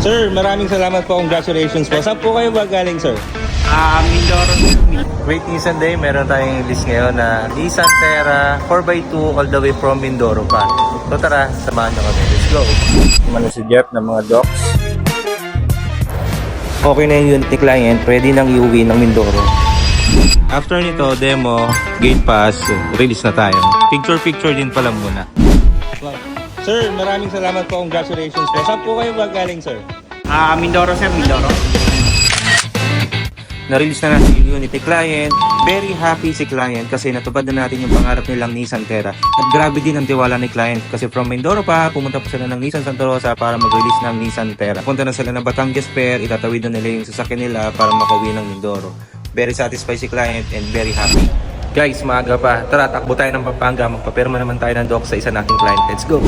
Sir, maraming salamat po. Congratulations po. Saan po kayo ba galing, sir? Mindoro. Great Nissan Day, meron tayong list ngayon na Nissan Terra 4x2 all the way from Mindoro pa. So tara, samahan nyo kami. Let's go! Kumano si Jeff ng mga docs. Okay na yung unit ni client, pwede nang iuwi ng Mindoro. After nito, demo, gate pass, release na tayo. Picture din pala muna. Sir, maraming salamat po. Congratulations po. Saan po kayo ba galing, sir? Mindoro sir, Mindoro. Na-release na natin yung unit ni client. Very happy si client kasi natupad na natin yung pangarap nilang Nissan Terra. At grabe din ang tiwala ni client kasi from Mindoro pa, pumunta pa sila ng Nissan Santa Rosa para mag-release ng Nissan Terra. Punta na sila ng Batangas Fair, itatawid na nila yung sasakyan nila para makauwi ng Mindoro. Very satisfied si client and very happy. Guys, maaga pa. Tara, takbo tayo ng Pampanga. Magpapirma naman tayo ng doc sa isa nating client. Let's go!